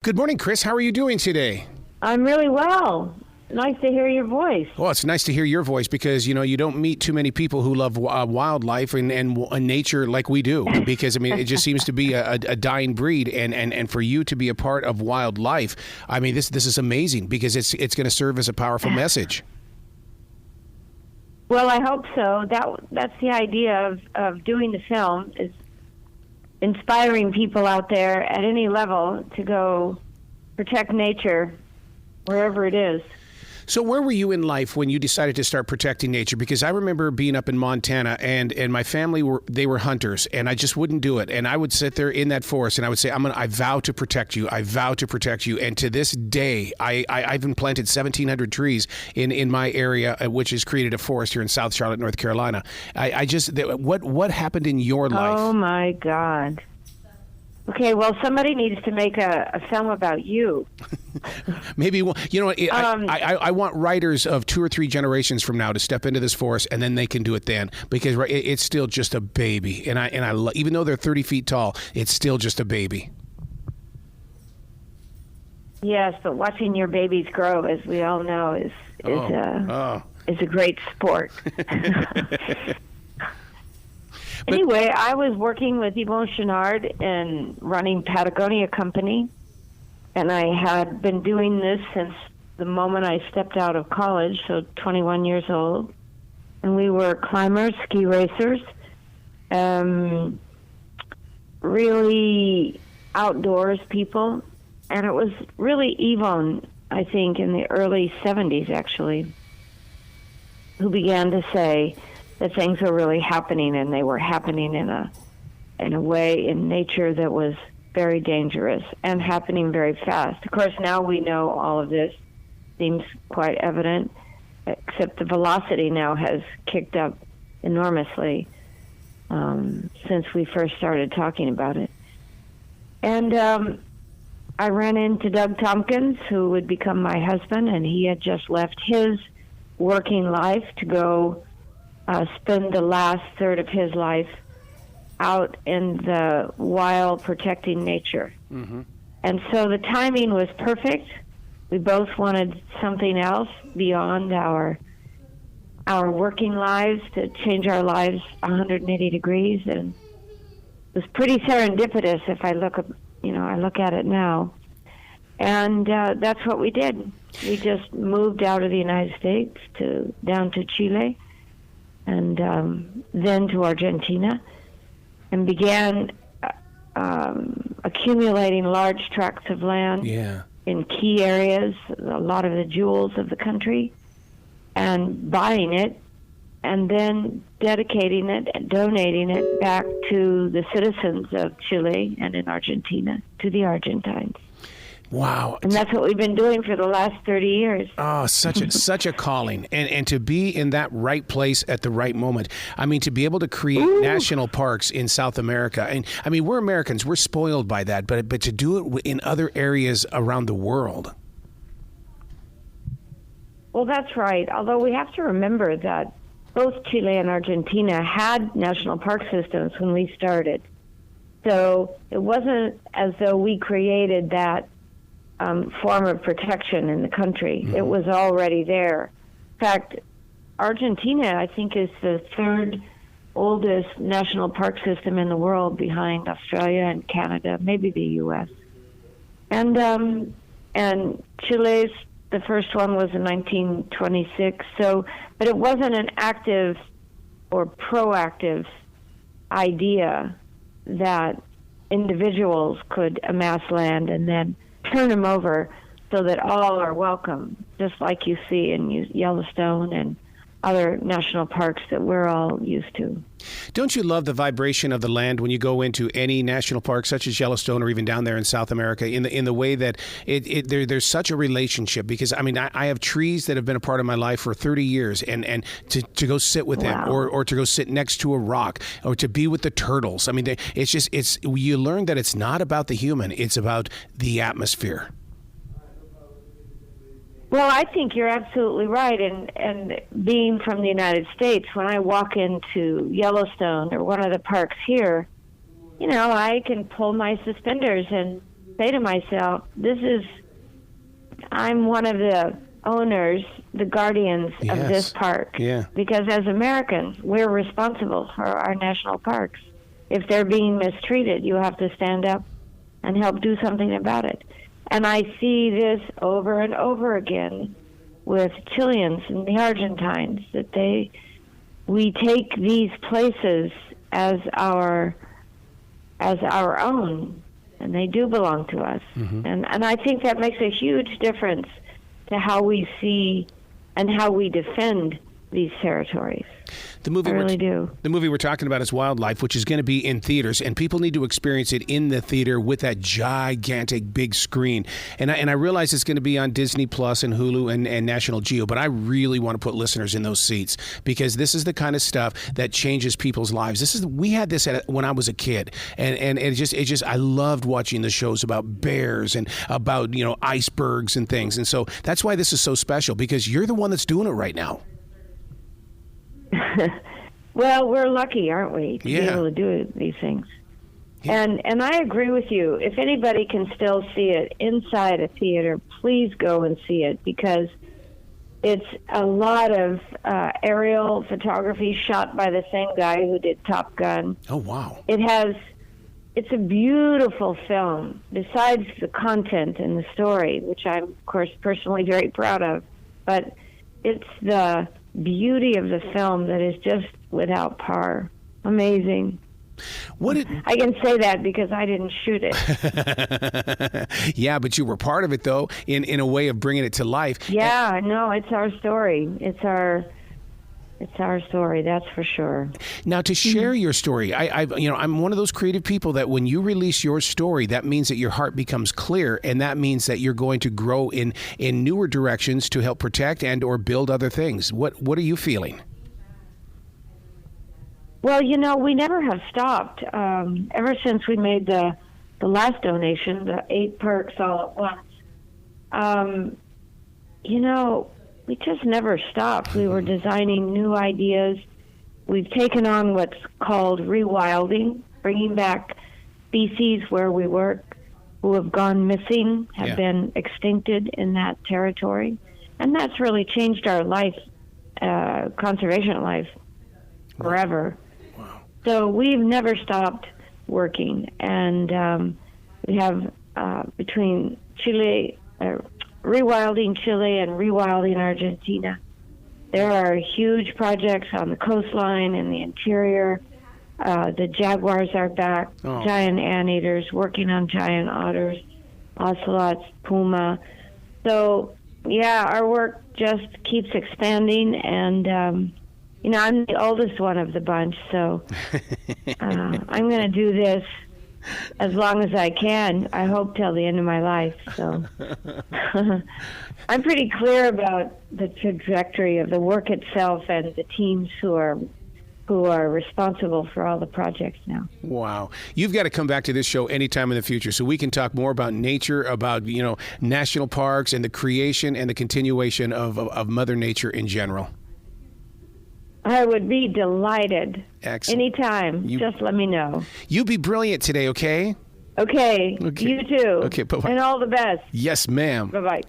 Good morning, Kris. How are you doing today? I'm really well. Nice to hear your voice. Well, it's nice to hear your voice because, you don't meet too many people who love wildlife and nature like we do. Because, it just seems to be a dying breed. And for you to be a part of wildlife, this is amazing because it's going to serve as a powerful message. Well, I hope so. That's the idea of doing the film, is inspiring people out there at any level to go protect nature wherever it is. So where were you in life when you decided to start protecting nature? Because I remember being up in Montana and my family were hunters and I just wouldn't do it. And I would sit there in that forest and I would say, I vow to protect you. I vow to protect you. And to this day, I've planted 1,700 trees in my area, which has created a forest here in South Charlotte, North Carolina. What happened in your life? Oh my God. Okay, well, somebody needs to make a film about you. Maybe, you know what? I want writers of 2 or 3 generations from now to step into this forest, and then they can do it then, because it's still just a baby, and I even though they're 30 feet tall, it's still just a baby. Yes, but watching your babies grow, as we all know, is a great sport. Anyway, I was working with Yvon Chouinard and running Patagonia Company, and I had been doing this since the moment I stepped out of college, so 21 years old. And we were climbers, ski racers, really outdoors people. And it was really Yvon, I think, in the early 70s, actually, who began to say that things were really happening, and they were happening in a way in nature that was very dangerous and happening very fast. Of course, now we know all of this seems quite evident, except the velocity now has kicked up enormously since we first started talking about it. And I ran into Doug Thompkins, who would become my husband, and he had just left his working life to go spend the last third of his life out in the wild protecting nature. Mm-hmm. And so the timing was perfect. We both wanted something else beyond our working lives, to change our lives 180 degrees. And it was pretty serendipitous if I look at it now. And that's what we did. We just moved out of the United States down to Chile, and then to Argentina, and began accumulating large tracts of land in key areas, a lot of the jewels of the country, and buying it, and then dedicating it and donating it back to the citizens of Chile and in Argentina, to the Argentines. Wow. And that's what we've been doing for the last 30 years. Oh, such a calling. And to be in that right place at the right moment. To be able to create national parks in South America. And we're Americans, we're spoiled by that, but to do it in other areas around the world. Well, that's right. Although we have to remember that both Chile and Argentina had national park systems when we started. So it wasn't as though we created that form of protection in the country. Mm-hmm. It was already there. In fact, Argentina, I think, is the 3rd oldest national park system in the world, behind Australia and Canada, maybe the U.S. And Chile's, the first one was in 1926. But it wasn't an active or proactive idea that individuals could amass land and then turn them over so that all are welcome, just like you see in Yellowstone and other national parks that we're all used to. Don't you love the vibration of the land when you go into any national park, such as Yellowstone or even down there in South America, in the way that there's such a relationship? Because I have trees that have been a part of my life for 30 years, and to go sit with them, or to go sit next to a rock, or to be with the turtles. You learn that it's not about the human, it's about the atmosphere. Well, I think you're absolutely right. And being from the United States, when I walk into Yellowstone or one of the parks here, I can pull my suspenders and say to myself, I'm one of the owners, the guardians of this park. Yeah. Because as Americans, we're responsible for our national parks. If they're being mistreated, you have to stand up and help do something about it. And I see this over and over again with Chileans and the Argentines, that we take these places as our own, and they do belong to us. Mm-hmm. And I think that makes a huge difference to how we see and how we defend these territories. The movie I really do. The movie we're talking about is Wildlife, which is going to be in theaters, and people need to experience it in the theater with that gigantic big screen. And I realize it's going to be on Disney Plus and Hulu and National Geo, but I really want to put listeners in those seats, because this is the kind of stuff that changes people's lives. We had this when I was a kid, and it just I loved watching the shows about bears and about icebergs and things, and so that's why this is so special, because you're the one that's doing it right now. Well, we're lucky, aren't we, to be able to do these things. Yeah. And I agree with you. If anybody can still see it inside a theater, please go and see it, because it's a lot of aerial photography shot by the same guy who did Top Gun. Oh, wow. It's a beautiful film, besides the content and the story, which I'm, of course, personally very proud of. But it's the beauty of the film that is just without par. Amazing. I can say that because I didn't shoot it. Yeah, but you were part of it, though, in a way of bringing it to life. Yeah, no, it's our story. It's our story, that's for sure. Now, to share your story, I'm one of those creative people that when you release your story, that means that your heart becomes clear, and that means that you're going to grow in newer directions to help protect and or build other things. What are you feeling? Well, we never have stopped. Ever since we made the last donation, the 8 perks all at once, we just never stopped. We were designing new ideas. We've taken on what's called rewilding, bringing back species where we work who have gone missing, have been extincted in that territory. And that's really changed our life, conservation life, forever. Wow. So we've never stopped working. And we have between Chile, rewilding Chile and rewilding Argentina. There are huge projects on the coastline and the interior. The jaguars are back, giant anteaters, working on giant otters, ocelots, puma. So, our work just keeps expanding, and, I'm the oldest one of the bunch, so I'm going to do this as long as I can. I hope till the end of my life. So I'm pretty clear about the trajectory of the work itself and the teams who are responsible for all the projects now. Wow. You've got to come back to this show anytime in the future so we can talk more about nature, about, national parks and the creation and the continuation of Mother Nature in general. I would be delighted. Excellent. Anytime. Just let me know. You be brilliant today, okay? Okay. You too. Okay, bye-bye. And all the best. Yes, ma'am. Bye-bye.